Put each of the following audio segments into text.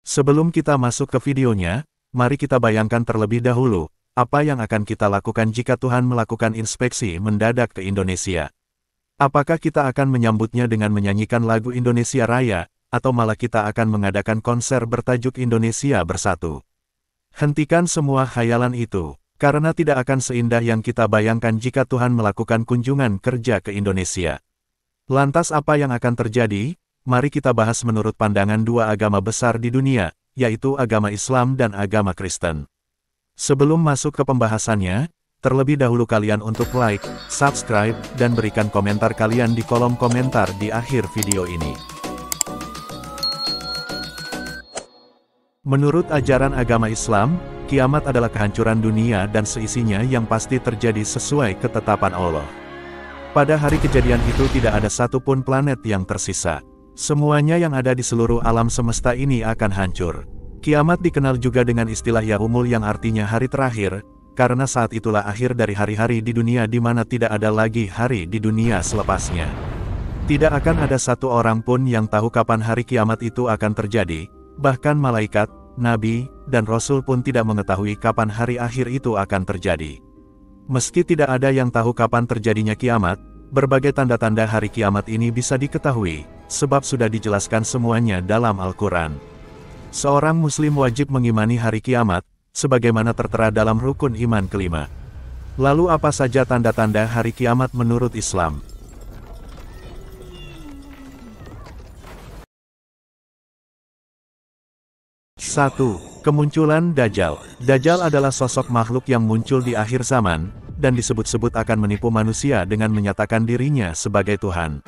Sebelum kita masuk ke videonya, mari kita bayangkan terlebih dahulu, apa yang akan kita lakukan jika Tuhan melakukan inspeksi mendadak ke Indonesia. Apakah kita akan menyambutnya dengan menyanyikan lagu Indonesia Raya, atau malah kita akan mengadakan konser bertajuk Indonesia Bersatu? Hentikan semua khayalan itu, karena tidak akan seindah yang kita bayangkan jika Tuhan melakukan kunjungan kerja ke Indonesia. Lantas apa yang akan terjadi? Mari kita bahas menurut pandangan dua agama besar di dunia, yaitu agama Islam dan agama Kristen. Sebelum masuk ke pembahasannya, terlebih dahulu kalian untuk like, subscribe, dan berikan komentar kalian di kolom komentar di akhir video ini. Menurut ajaran agama Islam, kiamat adalah kehancuran dunia dan seisinya yang pasti terjadi sesuai ketetapan Allah. Pada hari kejadian itu tidak ada satupun planet yang tersisa. Semuanya yang ada di seluruh alam semesta ini akan hancur. Kiamat dikenal juga dengan istilah Yaumul yang artinya hari terakhir, karena saat itulah akhir dari hari-hari di dunia di mana tidak ada lagi hari di dunia selepasnya. Tidak akan ada satu orang pun yang tahu kapan hari kiamat itu akan terjadi, bahkan malaikat, nabi, dan rasul pun tidak mengetahui kapan hari akhir itu akan terjadi. Meski tidak ada yang tahu kapan terjadinya kiamat, berbagai tanda-tanda hari kiamat ini bisa diketahui, sebab sudah dijelaskan semuanya dalam Al-Quran. Seorang muslim wajib mengimani hari kiamat, sebagaimana tertera dalam rukun iman kelima. Lalu apa saja tanda-tanda hari kiamat menurut Islam? Satu, kemunculan Dajjal. Dajjal adalah sosok makhluk yang muncul di akhir zaman, dan disebut-sebut akan menipu manusia dengan menyatakan dirinya sebagai Tuhan.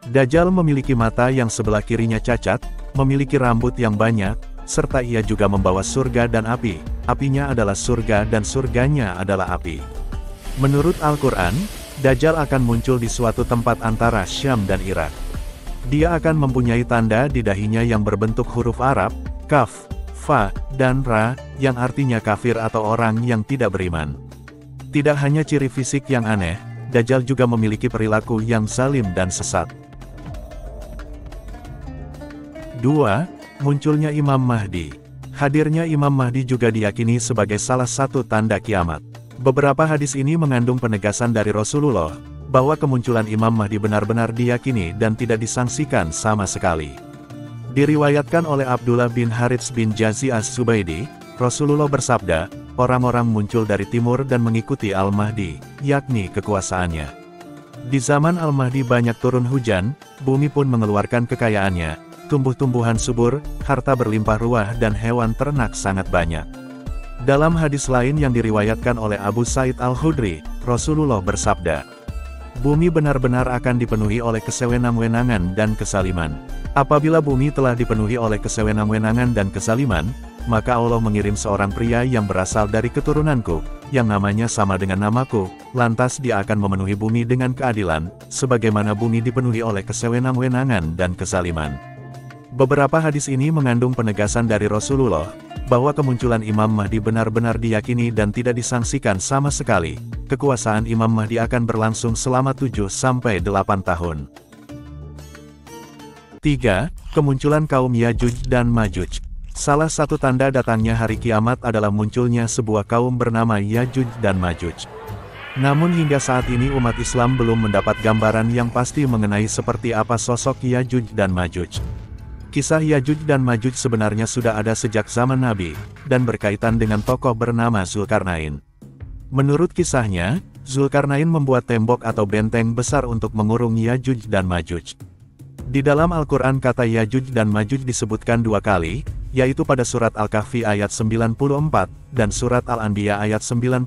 Dajjal memiliki mata yang sebelah kirinya cacat, memiliki rambut yang banyak, serta ia juga membawa surga dan api. Apinya adalah surga dan surganya adalah api. Menurut Al-Quran, Dajjal akan muncul di suatu tempat antara Syam dan Irak. Dia akan mempunyai tanda di dahinya yang berbentuk huruf Arab, Kaf, Fa, dan Ra, yang artinya kafir atau orang yang tidak beriman. Tidak hanya ciri fisik yang aneh, Dajjal juga memiliki perilaku yang zalim dan sesat. 2. Munculnya Imam Mahdi. Hadirnya Imam Mahdi juga diyakini sebagai salah satu tanda kiamat. Beberapa hadis ini mengandung penegasan dari Rasulullah, bahwa kemunculan Imam Mahdi benar-benar diyakini dan tidak disangsikan sama sekali. Diriwayatkan oleh Abdullah bin Harits bin Jazi As-Subaidi, Rasulullah bersabda, orang-orang muncul dari timur dan mengikuti Al-Mahdi, yakni kekuasaannya. Di zaman Al-Mahdi banyak turun hujan, bumi pun mengeluarkan kekayaannya, tumbuh-tumbuhan subur, harta berlimpah ruah dan hewan ternak sangat banyak. Dalam hadis lain yang diriwayatkan oleh Abu Sa'id Al-Khudri, Rasulullah bersabda, bumi benar-benar akan dipenuhi oleh kesewenang-wenangan dan kesaliman. Apabila bumi telah dipenuhi oleh kesewenang-wenangan dan kesaliman, maka Allah mengirim seorang pria yang berasal dari keturunanku, yang namanya sama dengan namaku, lantas dia akan memenuhi bumi dengan keadilan, sebagaimana bumi dipenuhi oleh kesewenang-wenangan dan kesaliman. Beberapa hadis ini mengandung penegasan dari Rasulullah, bahwa kemunculan Imam Mahdi benar-benar diyakini dan tidak disangsikan sama sekali. Kekuasaan Imam Mahdi akan berlangsung selama 7-8 tahun. 3. Kemunculan kaum Yajuj dan Majuj. Salah satu tanda datangnya hari kiamat adalah munculnya sebuah kaum bernama Yajuj dan Majuj. Namun hingga saat ini umat Islam belum mendapat gambaran yang pasti mengenai seperti apa sosok Yajuj dan Majuj. Kisah Yajuj dan Majuj sebenarnya sudah ada sejak zaman Nabi, dan berkaitan dengan tokoh bernama Zulkarnain. Menurut kisahnya, Zulkarnain membuat tembok atau benteng besar untuk mengurung Yajuj dan Majuj. Di dalam Al-Quran kata Yajuj dan Majuj disebutkan dua kali, yaitu pada surat Al-Kahfi ayat 94, dan surat Al-Anbiya ayat 96-97.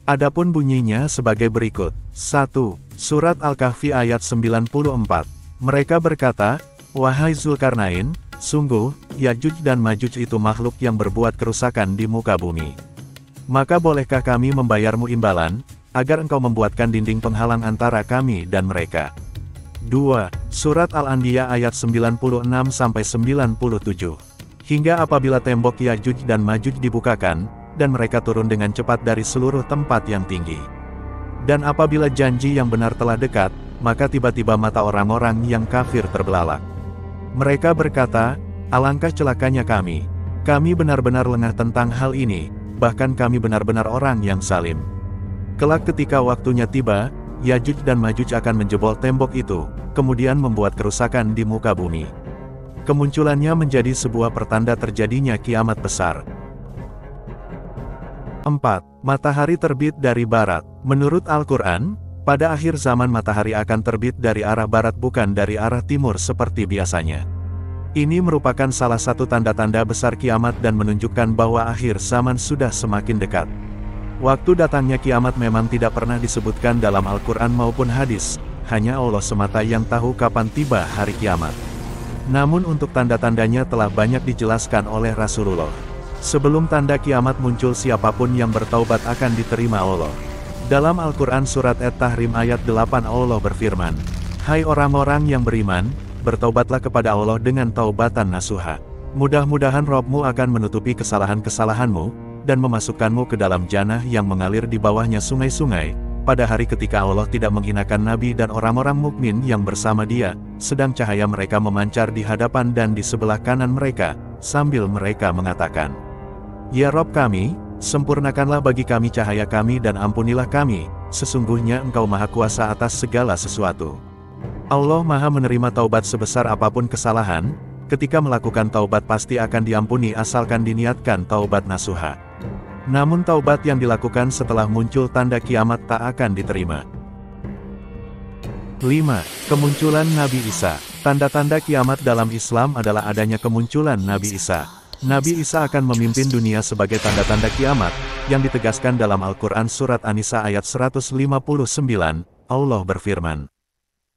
Adapun bunyinya sebagai berikut. 1. Surat Al-Kahfi ayat 94. Mereka berkata, wahai Zulkarnain, sungguh, Yajuj dan Majuj itu makhluk yang berbuat kerusakan di muka bumi. Maka bolehkah kami membayarmu imbalan, agar engkau membuatkan dinding penghalang antara kami dan mereka? 2. Surat Al-Anbiya ayat 96-97. Hingga apabila tembok Yajuj dan Majuj dibukakan, dan mereka turun dengan cepat dari seluruh tempat yang tinggi. Dan apabila janji yang benar telah dekat, maka tiba-tiba mata orang-orang yang kafir terbelalak. Mereka berkata, alangkah celakanya kami. Kami benar-benar lengah tentang hal ini, bahkan kami benar-benar orang yang zalim. Kelak ketika waktunya tiba, Yajuj dan Majuj akan menjebol tembok itu, kemudian membuat kerusakan di muka bumi. Kemunculannya menjadi sebuah pertanda terjadinya kiamat besar. 4. Matahari terbit dari barat. Menurut Al-Quran, pada akhir zaman matahari akan terbit dari arah barat bukan dari arah timur seperti biasanya. Ini merupakan salah satu tanda-tanda besar kiamat dan menunjukkan bahwa akhir zaman sudah semakin dekat. Waktu datangnya kiamat memang tidak pernah disebutkan dalam Al-Quran maupun hadis, hanya Allah semata yang tahu kapan tiba hari kiamat. Namun untuk tanda-tandanya telah banyak dijelaskan oleh Rasulullah. Sebelum tanda kiamat muncul siapapun yang bertaubat akan diterima Allah. Dalam Al-Quran surat At-Tahrim ayat 8 Allah berfirman, hai orang-orang yang beriman, bertaubatlah kepada Allah dengan taubatan nasuha. Mudah-mudahan Rabb-mu akan menutupi kesalahan-kesalahanmu, dan memasukkanmu ke dalam jannah yang mengalir di bawahnya sungai-sungai, pada hari ketika Allah tidak menghinakan Nabi dan orang-orang mukmin yang bersama dia, sedang cahaya mereka memancar di hadapan dan di sebelah kanan mereka, sambil mereka mengatakan, ya Rabb kami, sempurnakanlah bagi kami cahaya kami dan ampunilah kami, sesungguhnya Engkau Maha Kuasa atas segala sesuatu. Allah Maha menerima taubat sebesar apapun kesalahan, ketika melakukan taubat pasti akan diampuni asalkan diniatkan taubat nasuha. Namun taubat yang dilakukan setelah muncul tanda kiamat tak akan diterima. 5. Kemunculan Nabi Isa. Tanda-tanda kiamat dalam Islam adalah adanya kemunculan Nabi Isa. Nabi Isa akan memimpin dunia sebagai tanda-tanda kiamat, yang ditegaskan dalam Al-Quran surat An-Nisa ayat 159, Allah berfirman,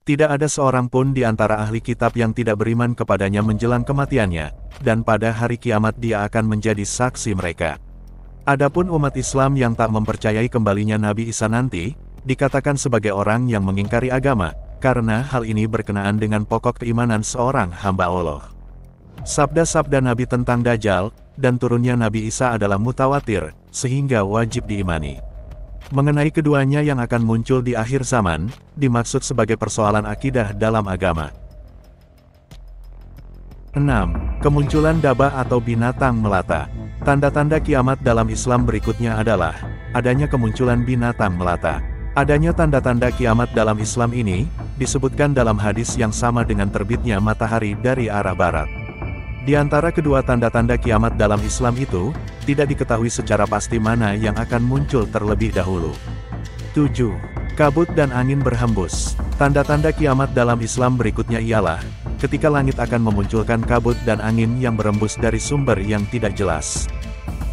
tidak ada seorang pun di antara ahli kitab yang tidak beriman kepadanya menjelang kematiannya, dan pada hari kiamat dia akan menjadi saksi mereka. Adapun umat Islam yang tak mempercayai kembalinya Nabi Isa nanti, dikatakan sebagai orang yang mengingkari agama, karena hal ini berkenaan dengan pokok keimanan seorang hamba Allah. Sabda-sabda Nabi tentang Dajjal, dan turunnya Nabi Isa adalah mutawatir, sehingga wajib diimani. Mengenai keduanya yang akan muncul di akhir zaman, dimaksud sebagai persoalan akidah dalam agama. 6. Kemunculan dabah atau binatang melata. Tanda-tanda kiamat dalam Islam berikutnya adalah, adanya kemunculan binatang melata. Adanya tanda-tanda kiamat dalam Islam ini, disebutkan dalam hadis yang sama dengan terbitnya matahari dari arah barat. Di antara kedua tanda-tanda kiamat dalam Islam itu, tidak diketahui secara pasti mana yang akan muncul terlebih dahulu. 7. Kabut dan angin berhembus. Tanda-tanda kiamat dalam Islam berikutnya ialah, ketika langit akan memunculkan kabut dan angin yang berembus dari sumber yang tidak jelas.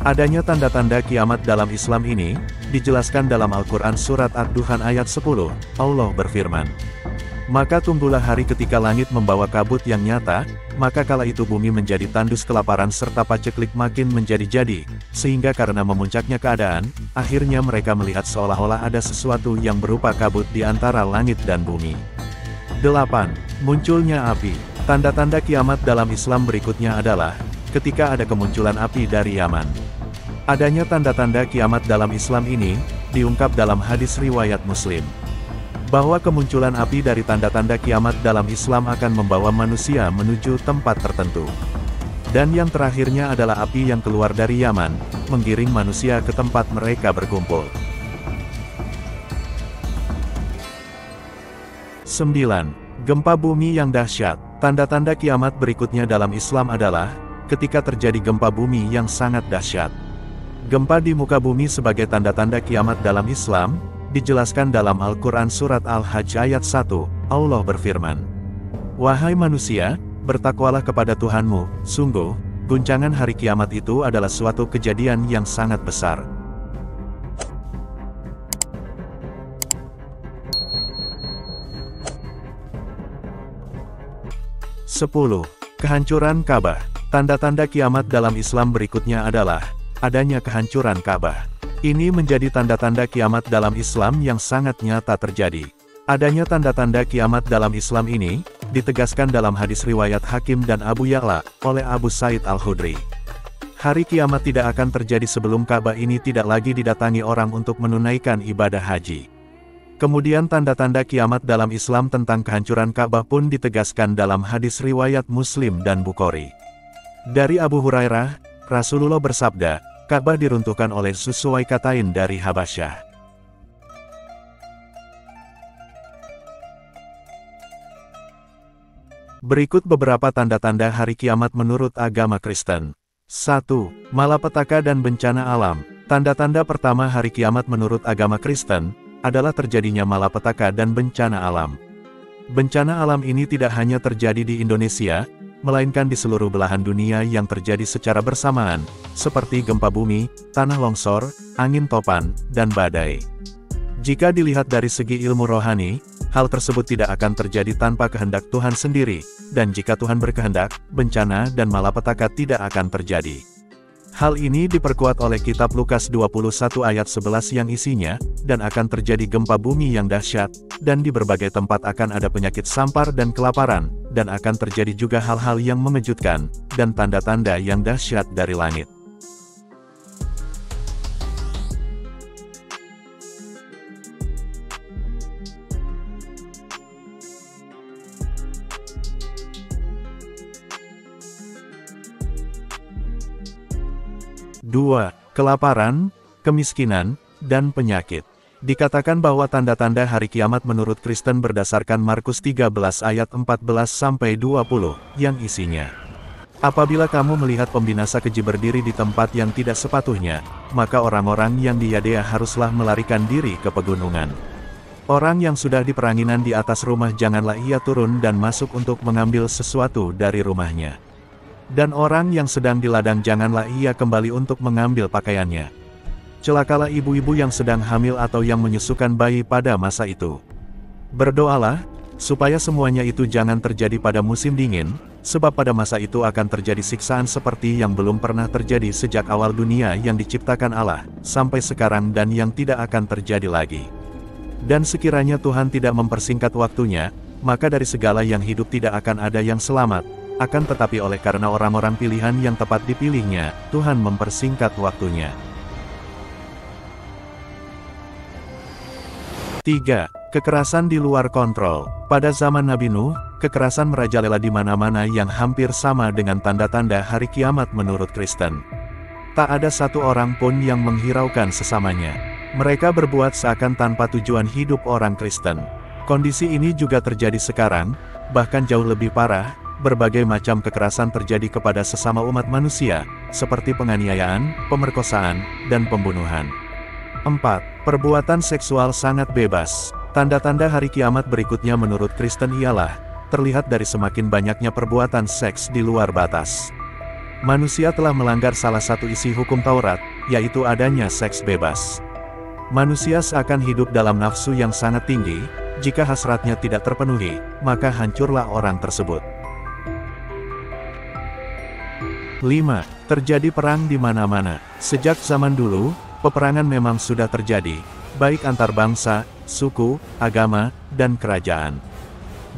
Adanya tanda-tanda kiamat dalam Islam ini, dijelaskan dalam Al-Quran surat Ad-Duhan ayat 10, Allah berfirman, maka tunggulah hari ketika langit membawa kabut yang nyata, maka kala itu bumi menjadi tandus kelaparan serta paceklik makin menjadi-jadi, sehingga karena memuncaknya keadaan, akhirnya mereka melihat seolah-olah ada sesuatu yang berupa kabut di antara langit dan bumi. 8. Munculnya api. Tanda-tanda kiamat dalam Islam berikutnya adalah, ketika ada kemunculan api dari Yaman. Adanya tanda-tanda kiamat dalam Islam ini, diungkap dalam hadis riwayat Muslim, bahwa kemunculan api dari tanda-tanda kiamat dalam Islam akan membawa manusia menuju tempat tertentu. Dan yang terakhirnya adalah api yang keluar dari Yaman, menggiring manusia ke tempat mereka berkumpul. 9. Gempa bumi yang dahsyat. Tanda-tanda kiamat berikutnya dalam Islam adalah, ketika terjadi gempa bumi yang sangat dahsyat. Gempa di muka bumi sebagai tanda-tanda kiamat dalam Islam, dijelaskan dalam Al-Quran surat Al-Hajj ayat 1, Allah berfirman, wahai manusia, bertakwalah kepada Tuhanmu, sungguh, guncangan hari kiamat itu adalah suatu kejadian yang sangat besar. 10. Kehancuran Ka'bah. Tanda-tanda kiamat dalam Islam berikutnya adalah, adanya kehancuran Ka'bah. Ini menjadi tanda-tanda kiamat dalam Islam yang sangat nyata terjadi. Adanya tanda-tanda kiamat dalam Islam ini, ditegaskan dalam hadis riwayat Hakim dan Abu Ya'la, oleh Abu Sa'id Al-Khudri. Hari kiamat tidak akan terjadi sebelum Ka'bah ini tidak lagi didatangi orang untuk menunaikan ibadah haji. Kemudian tanda-tanda kiamat dalam Islam tentang kehancuran Ka'bah pun ditegaskan dalam hadis riwayat Muslim dan Bukhari. Dari Abu Hurairah, Rasulullah bersabda, Ka'bah diruntuhkan oleh Zusuwaikatain dari Habasyah. Berikut beberapa tanda-tanda hari kiamat menurut agama Kristen. 1. Malapetaka dan bencana alam. Tanda-tanda pertama hari kiamat menurut agama Kristen adalah terjadinya malapetaka dan bencana alam. Bencana alam ini tidak hanya terjadi di Indonesia, melainkan di seluruh belahan dunia yang terjadi secara bersamaan, seperti gempa bumi, tanah longsor, angin topan, dan badai. Jika dilihat dari segi ilmu rohani, hal tersebut tidak akan terjadi tanpa kehendak Tuhan sendiri, dan jika Tuhan berkehendak, bencana dan malapetaka tidak akan terjadi. Hal ini diperkuat oleh kitab Lukas 21 ayat 11 yang isinya, dan akan terjadi gempa bumi yang dahsyat, dan di berbagai tempat akan ada penyakit sampar dan kelaparan, dan akan terjadi juga hal-hal yang mengejutkan, dan tanda-tanda yang dahsyat dari langit. Dua, kelaparan, kemiskinan, dan penyakit. Dikatakan bahwa tanda-tanda hari kiamat menurut Kristen berdasarkan Markus 13 ayat 14-20, yang isinya. Apabila kamu melihat pembinasa keji berdiri di tempat yang tidak sepatutnya, maka orang-orang yang di Yadea haruslah melarikan diri ke pegunungan. Orang yang sudah di peranginan di atas rumah janganlah ia turun dan masuk untuk mengambil sesuatu dari rumahnya. Dan orang yang sedang di ladang janganlah ia kembali untuk mengambil pakaiannya. Celakalah ibu-ibu yang sedang hamil atau yang menyusukan bayi pada masa itu. Berdoalah, supaya semuanya itu jangan terjadi pada musim dingin, sebab pada masa itu akan terjadi siksaan seperti yang belum pernah terjadi sejak awal dunia yang diciptakan Allah, sampai sekarang dan yang tidak akan terjadi lagi. Dan sekiranya Tuhan tidak mempersingkat waktunya, maka dari segala yang hidup tidak akan ada yang selamat. Akan tetapi oleh karena orang-orang pilihan yang tepat dipilihnya, Tuhan mempersingkat waktunya. 3. Kekerasan di luar kontrol. Pada zaman Nabi Nuh, kekerasan merajalela di mana-mana yang hampir sama dengan tanda-tanda hari kiamat menurut Kristen. Tak ada satu orang pun yang menghiraukan sesamanya. Mereka berbuat seakan tanpa tujuan hidup orang Kristen. Kondisi ini juga terjadi sekarang, bahkan jauh lebih parah. Berbagai macam kekerasan terjadi kepada sesama umat manusia, seperti penganiayaan, pemerkosaan, dan pembunuhan. 4. Perbuatan seksual sangat bebas. Tanda-tanda hari kiamat berikutnya menurut Kristen ialah, terlihat dari semakin banyaknya perbuatan seks di luar batas. Manusia telah melanggar salah satu isi hukum Taurat, yaitu adanya seks bebas. Manusia seakan hidup dalam nafsu yang sangat tinggi, jika hasratnya tidak terpenuhi, maka hancurlah orang tersebut. 5. Terjadi perang di mana-mana. Sejak zaman dulu, peperangan memang sudah terjadi, baik antar bangsa, suku, agama, dan kerajaan.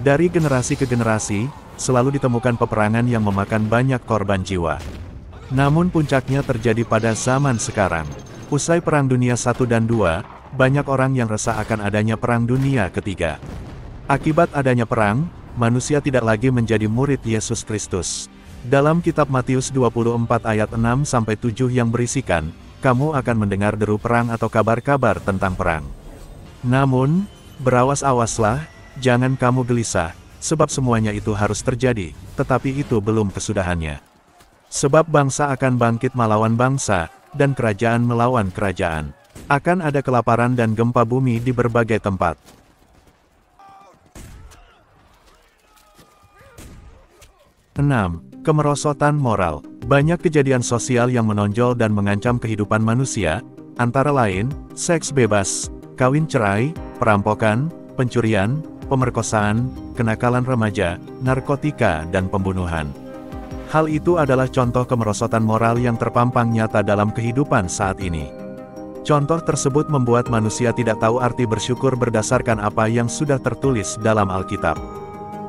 Dari generasi ke generasi, selalu ditemukan peperangan yang memakan banyak korban jiwa. Namun puncaknya terjadi pada zaman sekarang. Usai Perang Dunia I dan II, banyak orang yang resah akan adanya Perang Dunia Ketiga. Akibat adanya perang, manusia tidak lagi menjadi murid Yesus Kristus. Dalam kitab Matius 24 ayat 6-7 yang berisikan, kamu akan mendengar deru perang atau kabar-kabar tentang perang. Namun, berawas-awaslah, jangan kamu gelisah, sebab semuanya itu harus terjadi, tetapi itu belum kesudahannya. Sebab bangsa akan bangkit melawan bangsa, dan kerajaan melawan kerajaan. Akan ada kelaparan dan gempa bumi di berbagai tempat. 6. Kemerosotan moral. Banyak kejadian sosial yang menonjol dan mengancam kehidupan manusia, antara lain, seks bebas, kawin cerai, perampokan, pencurian, pemerkosaan, kenakalan remaja, narkotika dan pembunuhan. Hal itu adalah contoh kemerosotan moral yang terpampang nyata dalam kehidupan saat ini. Contoh tersebut membuat manusia tidak tahu arti bersyukur berdasarkan apa yang sudah tertulis dalam Alkitab.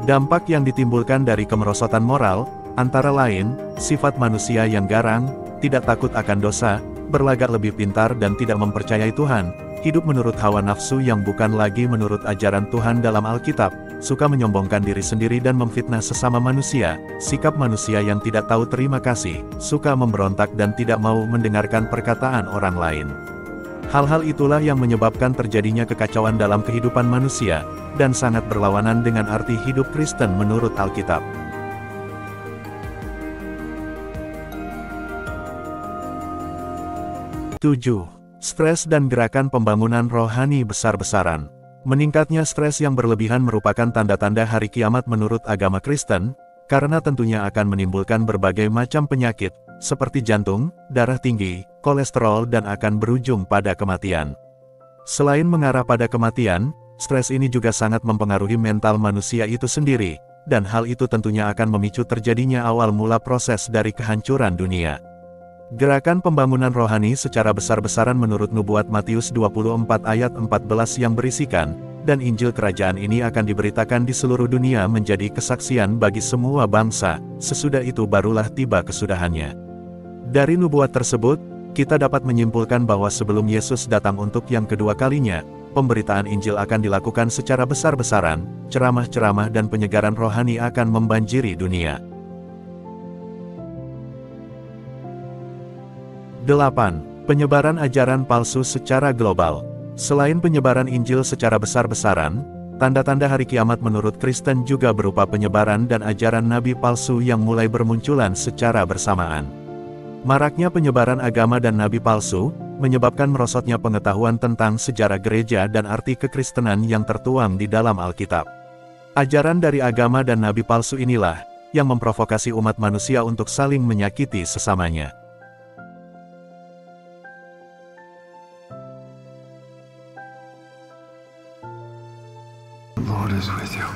Dampak yang ditimbulkan dari kemerosotan moral, antara lain, sifat manusia yang garang, tidak takut akan dosa, berlagak lebih pintar dan tidak mempercayai Tuhan, hidup menurut hawa nafsu yang bukan lagi menurut ajaran Tuhan dalam Alkitab, suka menyombongkan diri sendiri dan memfitnah sesama manusia, sikap manusia yang tidak tahu terima kasih, suka memberontak dan tidak mau mendengarkan perkataan orang lain. Hal-hal itulah yang menyebabkan terjadinya kekacauan dalam kehidupan manusia, dan sangat berlawanan dengan arti hidup Kristen menurut Alkitab. Tujuh. Stres dan gerakan pembangunan rohani besar-besaran. Meningkatnya stres yang berlebihan merupakan tanda-tanda hari kiamat menurut agama Kristen, karena tentunya akan menimbulkan berbagai macam penyakit, seperti jantung, darah tinggi, kolesterol dan akan berujung pada kematian. Selain mengarah pada kematian, stres ini juga sangat mempengaruhi mental manusia itu sendiri, dan hal itu tentunya akan memicu terjadinya awal mula proses dari kehancuran dunia. Gerakan pembangunan rohani secara besar-besaran menurut nubuat Matius 24 ayat 14 yang berisikan, dan Injil Kerajaan ini akan diberitakan di seluruh dunia menjadi kesaksian bagi semua bangsa, sesudah itu barulah tiba kesudahannya. Dari nubuat tersebut, kita dapat menyimpulkan bahwa sebelum Yesus datang untuk yang kedua kalinya, pemberitaan Injil akan dilakukan secara besar-besaran, ceramah-ceramah dan penyegaran rohani akan membanjiri dunia. 8. Penyebaran ajaran palsu secara global. Selain penyebaran Injil secara besar-besaran, tanda-tanda hari kiamat menurut Kristen juga berupa penyebaran dan ajaran nabi palsu yang mulai bermunculan secara bersamaan. Maraknya penyebaran agama dan nabi palsu, menyebabkan merosotnya pengetahuan tentang sejarah gereja dan arti kekristenan yang tertuang di dalam Alkitab. Ajaran dari agama dan nabi palsu inilah, yang memprovokasi umat manusia untuk saling menyakiti sesamanya. Lord is with you.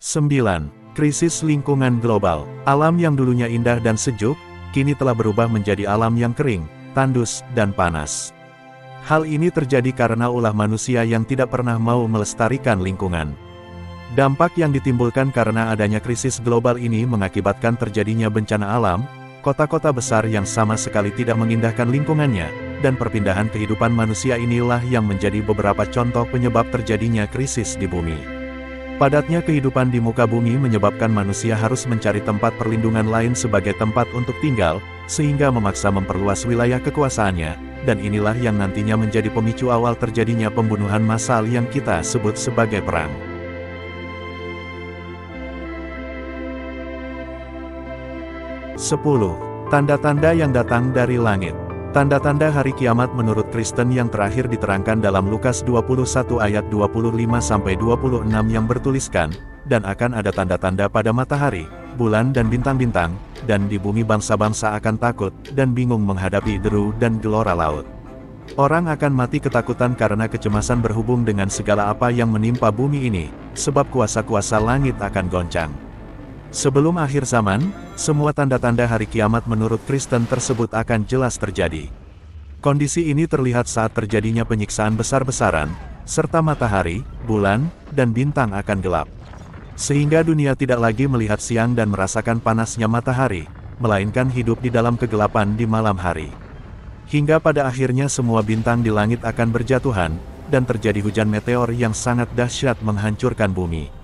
9. Krisis lingkungan global. Alam yang dulunya indah dan sejuk, kini telah berubah menjadi alam yang kering, tandus, dan panas. Hal ini terjadi karena ulah manusia yang tidak pernah mau melestarikan lingkungan. Dampak yang ditimbulkan karena adanya krisis global ini mengakibatkan terjadinya bencana alam, kota-kota besar yang sama sekali tidak mengindahkan lingkungannya, dan perpindahan kehidupan manusia inilah yang menjadi beberapa contoh penyebab terjadinya krisis di bumi. Padatnya kehidupan di muka bumi menyebabkan manusia harus mencari tempat perlindungan lain sebagai tempat untuk tinggal, sehingga memaksa memperluas wilayah kekuasaannya, dan inilah yang nantinya menjadi pemicu awal terjadinya pembunuhan massal yang kita sebut sebagai perang. Sepuluh. Tanda-tanda yang datang dari langit. Tanda-tanda hari kiamat menurut Kristen yang terakhir diterangkan dalam Lukas 21 ayat 25-26 yang bertuliskan, dan akan ada tanda-tanda pada matahari, bulan dan bintang-bintang, dan di bumi bangsa-bangsa akan takut, dan bingung menghadapi deru dan gelora laut. Orang akan mati ketakutan karena kecemasan berhubung dengan segala apa yang menimpa bumi ini, sebab kuasa-kuasa langit akan goncang. Sebelum akhir zaman, semua tanda-tanda hari kiamat menurut Kristen tersebut akan jelas terjadi. Kondisi ini terlihat saat terjadinya penyiksaan besar-besaran, serta matahari, bulan, dan bintang akan gelap. Sehingga dunia tidak lagi melihat siang dan merasakan panasnya matahari, melainkan hidup di dalam kegelapan di malam hari. Hingga pada akhirnya semua bintang di langit akan berjatuhan, dan terjadi hujan meteor yang sangat dahsyat menghancurkan bumi.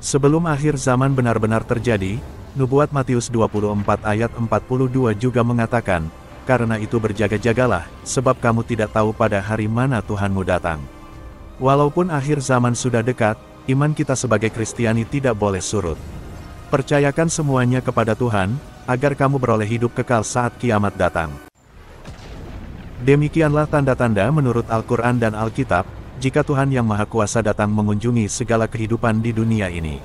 Sebelum akhir zaman benar-benar terjadi, nubuat Matius 24 ayat 42 juga mengatakan, karena itu berjaga-jagalah, sebab kamu tidak tahu pada hari mana Tuhanmu datang. Walaupun akhir zaman sudah dekat, iman kita sebagai Kristiani tidak boleh surut. Percayakan semuanya kepada Tuhan, agar kamu beroleh hidup kekal saat kiamat datang. Demikianlah tanda-tanda menurut Al-Quran dan Alkitab, jika Tuhan Yang Maha Kuasa datang mengunjungi segala kehidupan di dunia ini.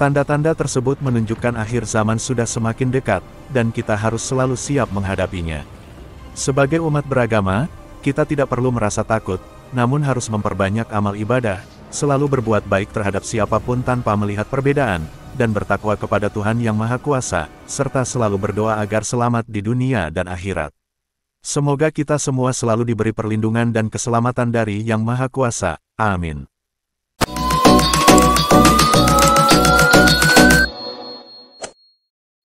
Tanda-tanda tersebut menunjukkan akhir zaman sudah semakin dekat, dan kita harus selalu siap menghadapinya. Sebagai umat beragama, kita tidak perlu merasa takut, namun harus memperbanyak amal ibadah, selalu berbuat baik terhadap siapapun tanpa melihat perbedaan, dan bertakwa kepada Tuhan Yang Maha Kuasa, serta selalu berdoa agar selamat di dunia dan akhirat. Semoga kita semua selalu diberi perlindungan dan keselamatan dari Yang Maha Kuasa. Amin.